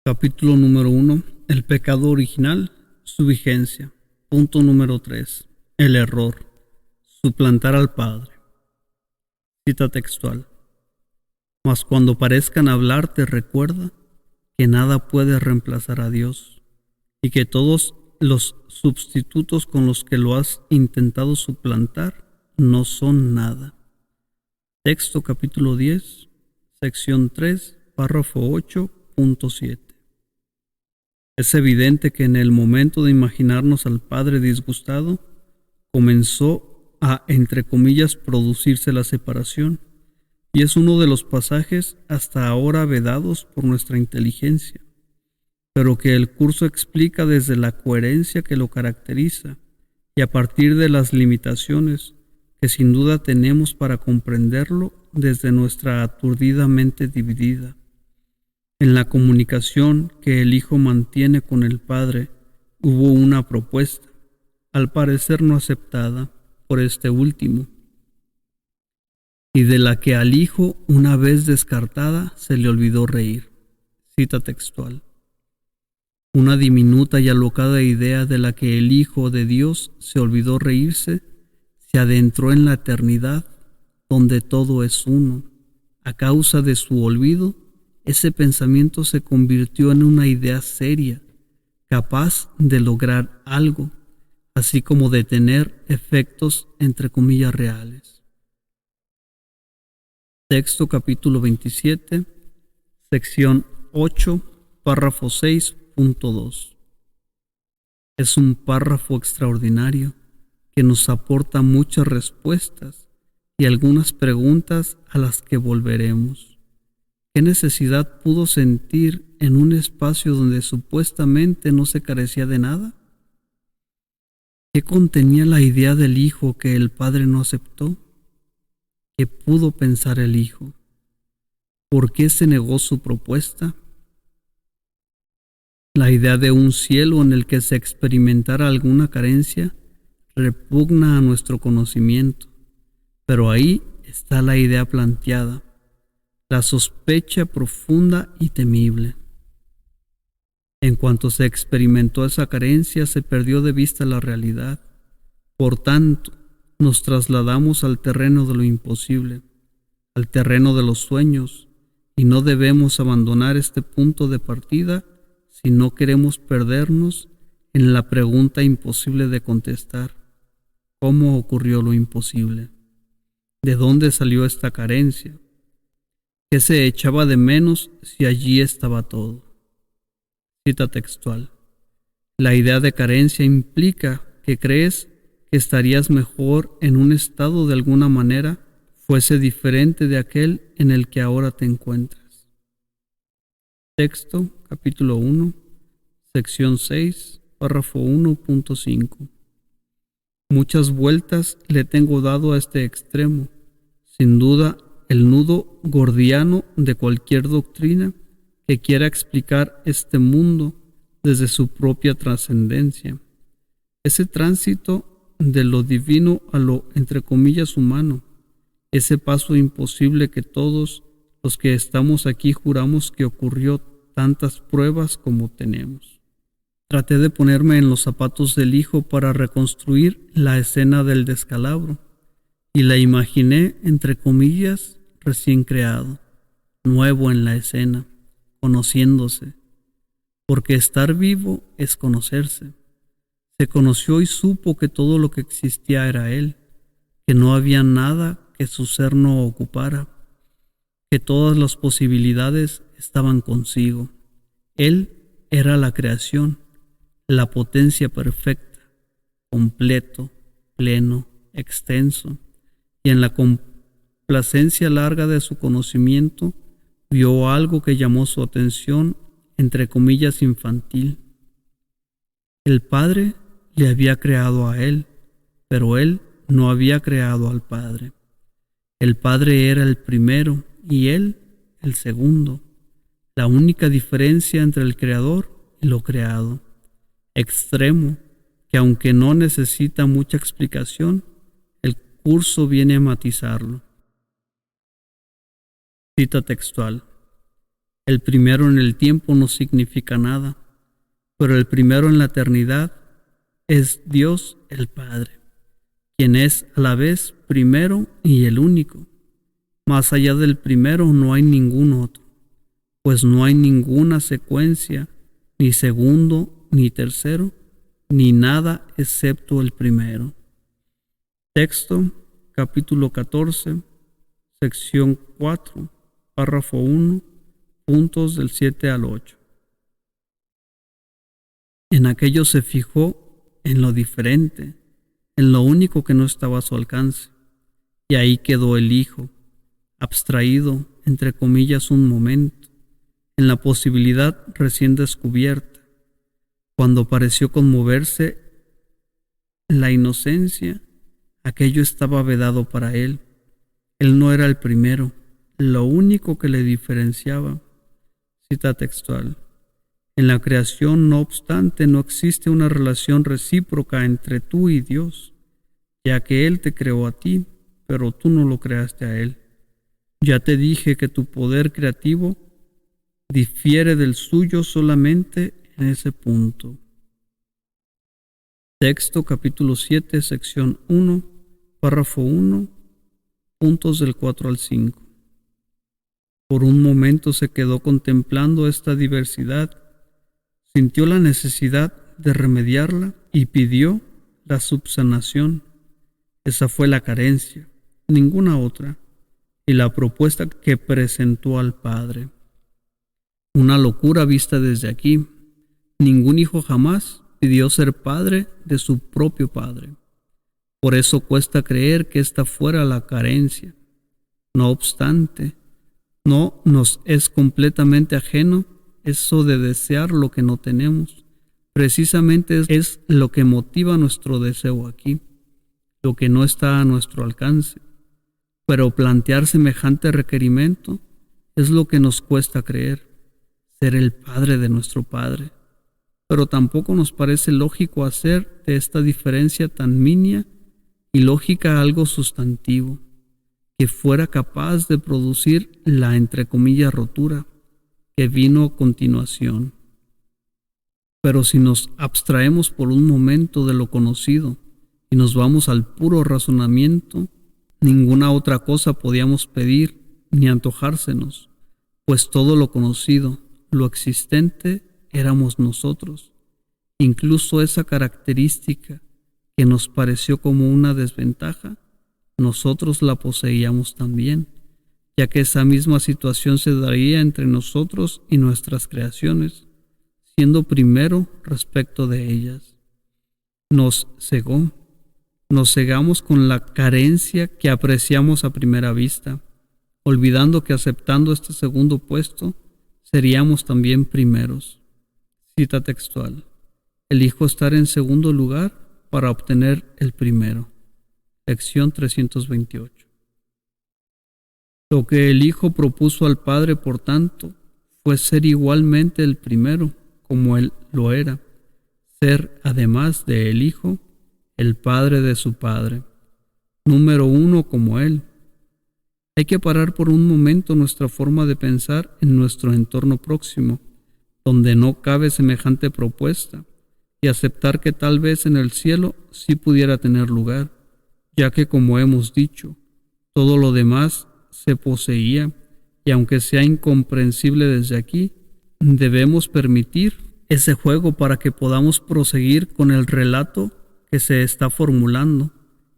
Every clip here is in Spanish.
Capítulo número 1. El pecado original, su vigencia. Punto número 3. El error. Suplantar al Padre. Cita textual. Mas cuando parezcan hablarte, recuerda que nada puede reemplazar a Dios y que todos los sustitutos con los que lo has intentado suplantar no son nada. Texto capítulo 10, sección 3, párrafo 8.7. Es evidente que en el momento de imaginarnos al Padre disgustado, comenzó a, entre comillas, producirse la separación, y es uno de los pasajes hasta ahora vedados por nuestra inteligencia, pero que el curso explica desde la coherencia que lo caracteriza y a partir de las limitaciones que sin duda tenemos para comprenderlo desde nuestra aturdida mente dividida. En la comunicación que el Hijo mantiene con el Padre hubo una propuesta, al parecer no aceptada por este último, y de la que al Hijo, una vez descartada, se le olvidó reír. Cita textual. Una diminuta y alocada idea de la que el Hijo de Dios se olvidó reírse se adentró en la eternidad, donde todo es uno. A causa de su olvido, ese pensamiento se convirtió en una idea seria, capaz de lograr algo, así como de tener efectos entre comillas reales. Texto capítulo 27, sección 8, párrafo 6.2. Es un párrafo extraordinario que nos aporta muchas respuestas y algunas preguntas a las que volveremos. ¿Qué necesidad pudo sentir en un espacio donde supuestamente no se carecía de nada? ¿Qué contenía la idea del Hijo que el Padre no aceptó? ¿Qué pudo pensar el Hijo? ¿Por qué se negó su propuesta? La idea de un cielo en el que se experimentara alguna carencia repugna a nuestro conocimiento, pero ahí está la idea planteada. La sospecha profunda y temible. En cuanto se experimentó esa carencia, se perdió de vista la realidad. Por tanto, nos trasladamos al terreno de lo imposible, al terreno de los sueños, y no debemos abandonar este punto de partida si no queremos perdernos en la pregunta imposible de contestar. ¿Cómo ocurrió lo imposible? ¿De dónde salió esta carencia? ¿Qué se echaba de menos si allí estaba todo? Cita textual. La idea de carencia implica que crees que estarías mejor en un estado de alguna manera fuese diferente de aquel en el que ahora te encuentras. Texto, capítulo 1, sección 6, párrafo 1.5. Muchas vueltas le tengo dado a este extremo. Sin duda, el nudo gordiano de cualquier doctrina que quiera explicar este mundo desde su propia trascendencia. Ese tránsito de lo divino a lo, entre comillas, humano. Ese paso imposible que todos los que estamos aquí juramos que ocurrió tantas pruebas como tenemos. Traté de ponerme en los zapatos del Hijo para reconstruir la escena del descalabro y la imaginé, entre comillas, recién creado, nuevo en la escena, conociéndose, porque estar vivo es conocerse. Se conoció y supo que todo lo que existía era Él, que no había nada que su ser no ocupara, que todas las posibilidades estaban consigo. Él era la creación, la potencia perfecta, completo, pleno, extenso, y en la complacencia larga de su conocimiento vio algo que llamó su atención, entre comillas, infantil. El Padre le había creado a él, pero él no había creado al Padre. El Padre era el primero y él el segundo, la única diferencia entre el Creador y lo creado, extremo que aunque no necesita mucha explicación, el curso viene a matizarlo. Cita textual. El primero en el tiempo no significa nada, pero el primero en la eternidad es Dios el Padre, quien es a la vez primero y el único. Más allá del primero no hay ningún otro, pues no hay ninguna secuencia, ni segundo, ni tercero, ni nada excepto el primero. Texto, capítulo 14, sección 4, párrafo 1, puntos del 7 al 8. En aquello se fijó en lo diferente, en lo único que no estaba a su alcance, y ahí quedó el Hijo, abstraído, entre comillas, un momento, en la posibilidad recién descubierta. Cuando pareció conmoverse la inocencia, aquello estaba vedado para él. Él no era el primero, lo único que le diferenciaba. Cita textual. En la creación, no obstante, no existe una relación recíproca entre tú y Dios, ya que Él te creó a ti, pero tú no lo creaste a Él. Ya te dije que tu poder creativo difiere del suyo solamente en ese punto. Texto capítulo 7, sección 1, párrafo 1, puntos del 4 al 5. Por un momento se quedó contemplando esta diversidad, sintió la necesidad de remediarla y pidió la subsanación. Esa fue la carencia, ninguna otra, y la propuesta que presentó al Padre. Una locura vista desde aquí. Ningún hijo jamás pidió ser padre de su propio padre. Por eso cuesta creer que esta fuera la carencia. No obstante, no nos es completamente ajeno eso de desear lo que no tenemos. Precisamente es lo que motiva nuestro deseo aquí, lo que no está a nuestro alcance. Pero plantear semejante requerimiento es lo que nos cuesta creer, ser el padre de nuestro Padre. Pero tampoco nos parece lógico hacer de esta diferencia tan nimia y lógica algo sustantivo, que fuera capaz de producir la entre comillas rotura que vino a continuación. Pero si nos abstraemos por un momento de lo conocido y nos vamos al puro razonamiento, ninguna otra cosa podíamos pedir ni antojársenos, pues todo lo conocido, lo existente, éramos nosotros. Incluso esa característica que nos pareció como una desventaja, nosotros la poseíamos también, ya que esa misma situación se daría entre nosotros y nuestras creaciones, siendo primero respecto de ellas. Nos cegamos con la carencia que apreciamos a primera vista, olvidando que aceptando este segundo puesto, seríamos también primeros. Cita textual. Elijo estar en segundo lugar para obtener el primero. Lección 328. Lo que el Hijo propuso al Padre, por tanto, fue ser igualmente el primero, como Él lo era, ser, además de el Hijo, el Padre de su Padre, número uno como Él. Hay que parar por un momento nuestra forma de pensar en nuestro entorno próximo, donde no cabe semejante propuesta, y aceptar que tal vez en el cielo sí pudiera tener lugar, ya que, como hemos dicho, todo lo demás se poseía, y aunque sea incomprensible desde aquí, debemos permitir ese juego para que podamos proseguir con el relato que se está formulando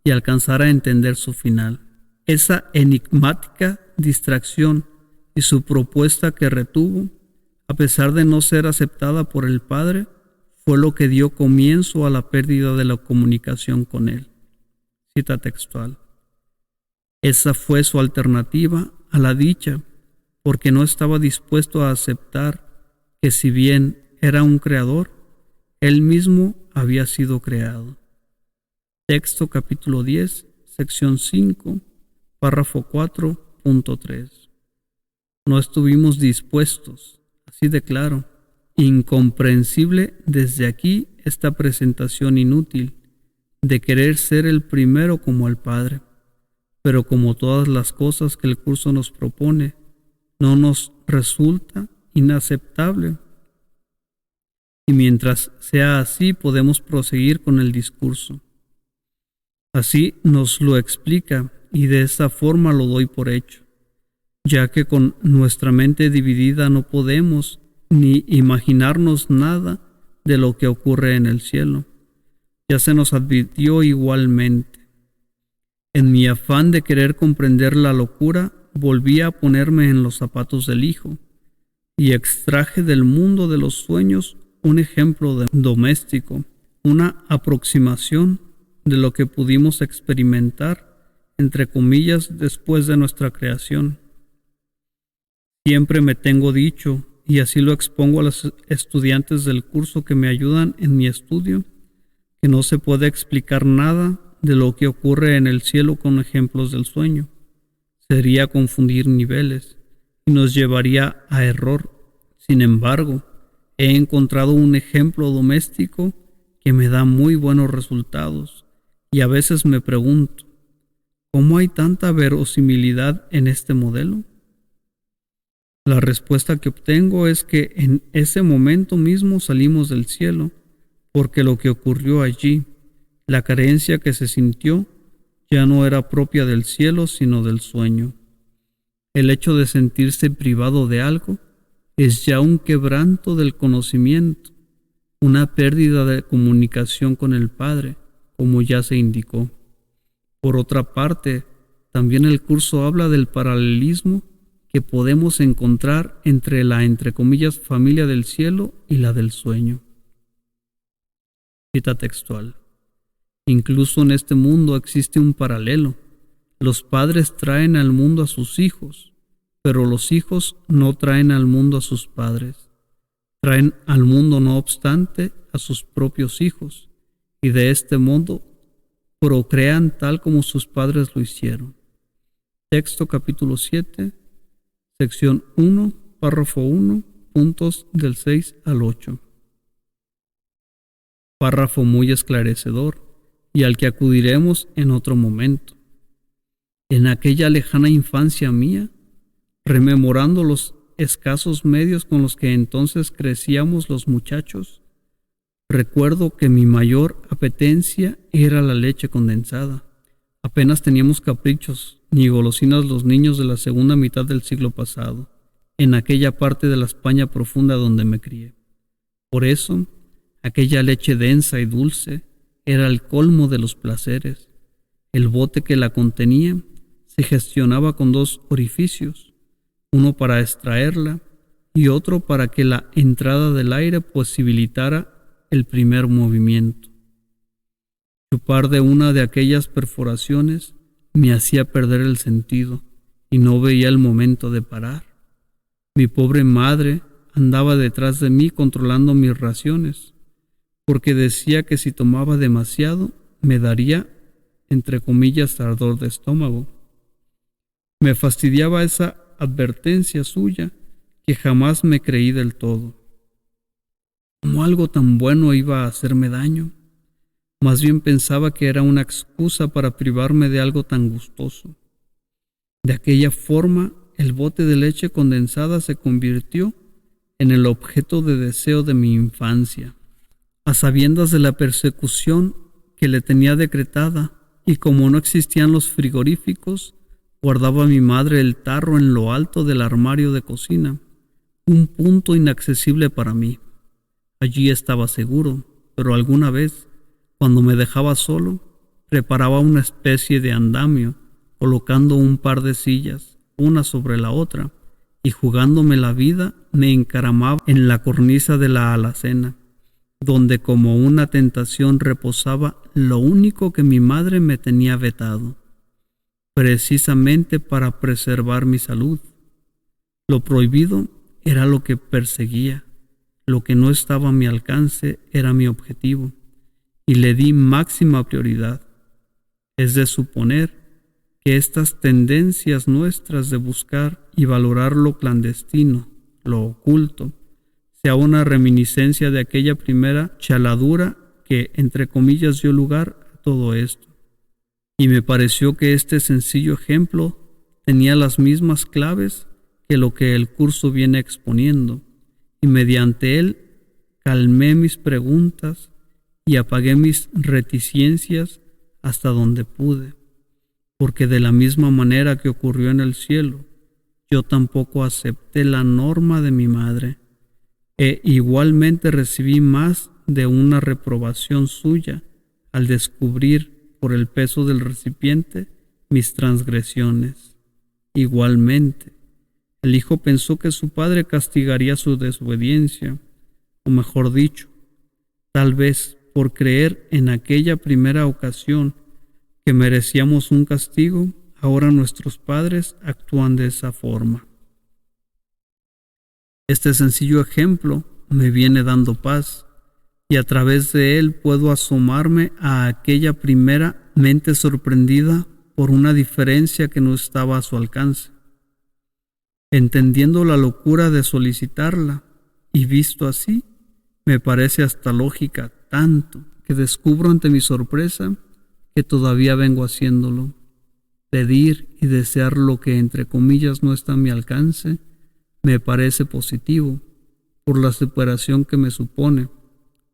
y alcanzar a entender su final. Esa enigmática distracción y su propuesta que retuvo, a pesar de no ser aceptada por el Padre, fue lo que dio comienzo a la pérdida de la comunicación con Él. Cita textual. Esa fue su alternativa a la dicha, porque no estaba dispuesto a aceptar que si bien era un creador, Él mismo había sido creado. Texto capítulo 10, sección 5, párrafo 4.3. No estuvimos dispuestos, así de claro. Incomprensible desde aquí esta presentación inútil de querer ser el primero como el Padre. Pero como todas las cosas que el curso nos propone, no nos resulta inaceptable. Y mientras sea así, podemos proseguir con el discurso. Así nos lo explica y de esa forma lo doy por hecho, ya que con nuestra mente dividida no podemos ni imaginarnos nada de lo que ocurre en el cielo. Ya se nos advirtió igualmente. En mi afán de querer comprender la locura, volví a ponerme en los zapatos del Hijo y extraje del mundo de los sueños un ejemplo doméstico, una aproximación de lo que pudimos experimentar, entre comillas, después de nuestra creación. Siempre me tengo dicho, y así lo expongo a los estudiantes del curso que me ayudan en mi estudio, que no se puede explicar nada de lo que ocurre en el cielo con ejemplos del sueño. Sería confundir niveles y nos llevaría a error. Sin embargo, he encontrado un ejemplo doméstico que me da muy buenos resultados y a veces me pregunto, ¿cómo hay tanta verosimilidad en este modelo? La respuesta que obtengo es que en ese momento mismo salimos del cielo, porque lo que ocurrió allí, la carencia que se sintió, ya no era propia del cielo, sino del sueño. El hecho de sentirse privado de algo es ya un quebranto del conocimiento, una pérdida de comunicación con el Padre, como ya se indicó. Por otra parte, también el curso habla del paralelismo que podemos encontrar entre la, entre comillas, familia del cielo y la del sueño. Cita textual. Incluso en este mundo existe un paralelo. Los padres traen al mundo a sus hijos, pero los hijos no traen al mundo a sus padres. Traen al mundo, no obstante, a sus propios hijos, y de este modo procrean tal como sus padres lo hicieron. Texto capítulo 7, sección 1, párrafo 1, puntos del 6 al 8. Párrafo muy esclarecedor y al que acudiremos en otro momento. En aquella lejana infancia mía, rememorando los escasos medios con los que entonces crecíamos los muchachos, recuerdo que mi mayor apetencia era la leche condensada. Apenas teníamos caprichos ni golosinas los niños de la segunda mitad del siglo pasado, en aquella parte de la España profunda donde me crié. Por eso, aquella leche densa y dulce era el colmo de los placeres. El bote que la contenía se gestionaba con dos orificios, uno para extraerla y otro para que la entrada del aire posibilitara el primer movimiento. Chupar de una de aquellas perforaciones me hacía perder el sentido y no veía el momento de parar. Mi pobre madre andaba detrás de mí controlando mis raciones, porque decía que si tomaba demasiado me daría, entre comillas, ardor de estómago. Me fastidiaba esa advertencia suya que jamás me creí del todo. ¿Cómo algo tan bueno iba a hacerme daño? Más bien pensaba que era una excusa para privarme de algo tan gustoso. De aquella forma, el bote de leche condensada se convirtió en el objeto de deseo de mi infancia. A sabiendas de la persecución que le tenía decretada, y como no existían los frigoríficos, guardaba mi madre el tarro en lo alto del armario de cocina, un punto inaccesible para mí. Allí estaba seguro, pero alguna vez, cuando me dejaba solo, preparaba una especie de andamio, colocando un par de sillas, una sobre la otra, y jugándome la vida me encaramaba en la cornisa de la alacena, donde como una tentación reposaba lo único que mi madre me tenía vetado, precisamente para preservar mi salud. Lo prohibido era lo que perseguía, lo que no estaba a mi alcance era mi objetivo, y le di máxima prioridad. Es de suponer que estas tendencias nuestras de buscar y valorar lo clandestino, lo oculto, sea una reminiscencia de aquella primera chaladura que, entre comillas, dio lugar a todo esto. Y me pareció que este sencillo ejemplo tenía las mismas claves que lo que el curso viene exponiendo, y mediante él calmé mis preguntas y apagué mis reticencias hasta donde pude, porque de la misma manera que ocurrió en el cielo, yo tampoco acepté la norma de mi madre, e igualmente recibí más de una reprobación suya al descubrir por el peso del recipiente mis transgresiones. Igualmente, el hijo pensó que su padre castigaría su desobediencia, o mejor dicho, tal vez por creer en aquella primera ocasión que merecíamos un castigo, ahora nuestros padres actúan de esa forma. Este sencillo ejemplo me viene dando paz, y a través de él puedo asomarme a aquella primera mente sorprendida por una diferencia que no estaba a su alcance. Entendiendo la locura de solicitarla, y visto así, me parece hasta lógica tanto que descubro ante mi sorpresa que todavía vengo haciéndolo. Pedir y desear lo que entre comillas no está a mi alcance me parece positivo, por la superación que me supone.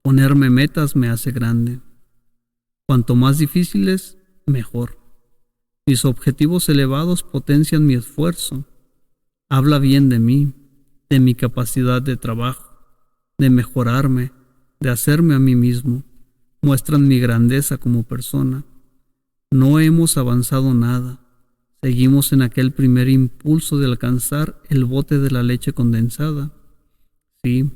Ponerme metas me hace grande. Cuanto más difíciles, mejor. Mis objetivos elevados potencian mi esfuerzo. Habla bien de mí, de mi capacidad de trabajo, de mejorarme, de hacerme a mí mismo. Muestran mi grandeza como persona. No hemos avanzado nada. Seguimos en aquel primer impulso de alcanzar el bote de la leche condensada. Sí,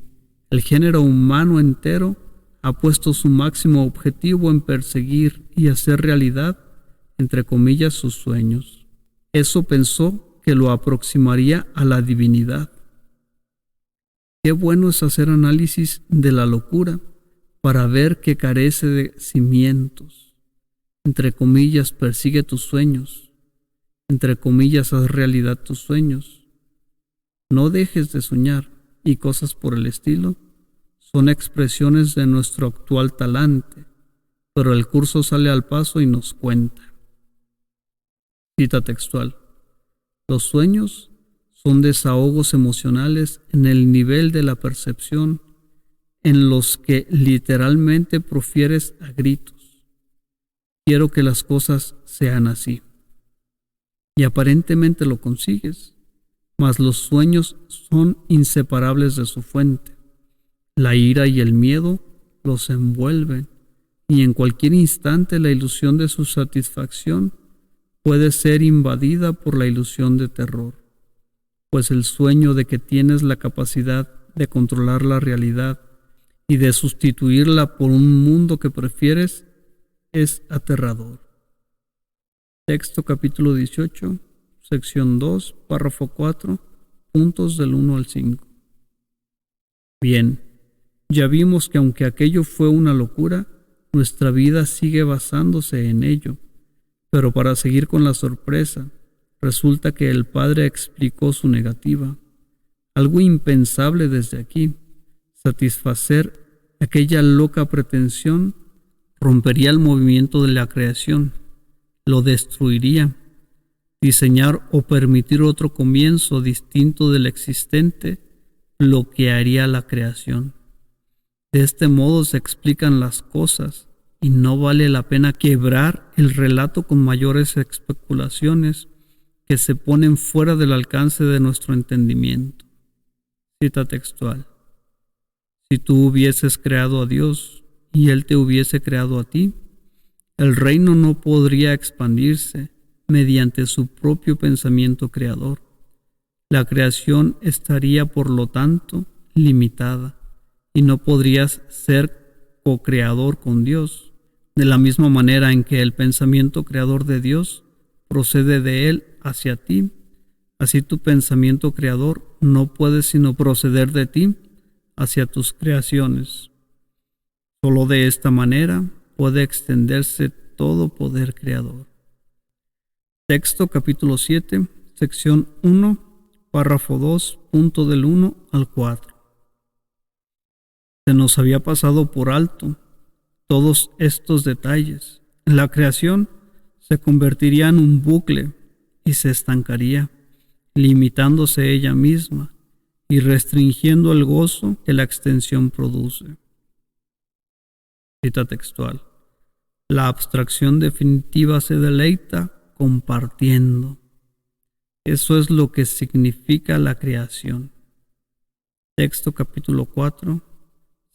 el género humano entero ha puesto su máximo objetivo en perseguir y hacer realidad, entre comillas, sus sueños. Eso pensó que lo aproximaría a la divinidad. Qué bueno es hacer análisis de la locura para ver que carece de cimientos. Entre comillas, persigue tus sueños. Entre comillas, haz realidad tus sueños. No dejes de soñar, y cosas por el estilo son expresiones de nuestro actual talante, pero el curso sale al paso y nos cuenta. Cita textual: los sueños son desahogos emocionales en el nivel de la percepción en los que literalmente profieres a gritos: quiero que las cosas sean así. Y aparentemente lo consigues, mas los sueños son inseparables de su fuente. La ira y el miedo los envuelven, y en cualquier instante la ilusión de su satisfacción puede ser invadida por la ilusión de terror, pues el sueño de que tienes la capacidad de controlar la realidad y de sustituirla por un mundo que prefieres es aterrador. Texto capítulo 18, sección 2, párrafo 4, puntos del 1 al 5. Bien, ya vimos que aunque aquello fue una locura, nuestra vida sigue basándose en ello. Pero para seguir con la sorpresa, resulta que el padre explicó su negativa. Algo impensable desde aquí. Satisfacer aquella loca pretensión rompería el movimiento de la creación, lo destruiría. Diseñar o permitir otro comienzo distinto del existente bloquearía la creación. De este modo se explican las cosas, y no vale la pena quebrar el relato con mayores especulaciones que se ponen fuera del alcance de nuestro entendimiento. Cita textual: si tú hubieses creado a Dios y Él te hubiese creado a ti, el reino no podría expandirse mediante su propio pensamiento creador. La creación estaría, por lo tanto, limitada, y no podrías ser co-creador con Dios, de la misma manera en que el pensamiento creador de Dios procede de Él hacia ti. Así tu pensamiento creador no puede sino proceder de ti hacia tus creaciones. Solo de esta manera puede extenderse todo poder creador. Texto capítulo 7, sección 1, párrafo 2, punto del 1 al 4. Se nos había pasado por alto todos estos detalles. La creación se convertiría en un bucle y se estancaría. limitándose ella misma y restringiendo el gozo que la extensión produce. Cita textual. La abstracción definitiva se deleita compartiendo. Eso es lo que significa la creación. Texto capítulo 4,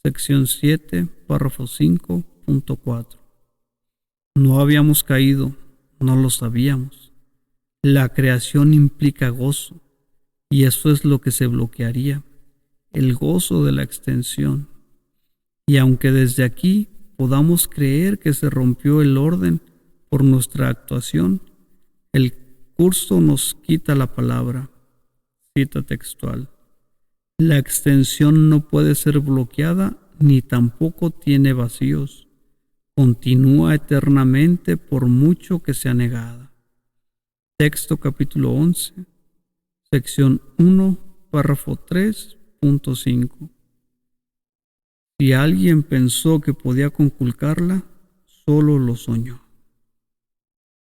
sección 7, párrafo 5.4. No habíamos caído, no lo sabíamos. La creación implica gozo, y eso es lo que se bloquearía, el gozo de la extensión. Y aunque desde aquí podamos creer que se rompió el orden por nuestra actuación, el curso nos quita la palabra. Cita textual. La extensión no puede ser bloqueada ni tampoco tiene vacíos. Continúa eternamente por mucho que sea negada. Texto capítulo 11, sección 1, párrafo 3.5. Si alguien pensó que podía conculcarla, solo lo soñó.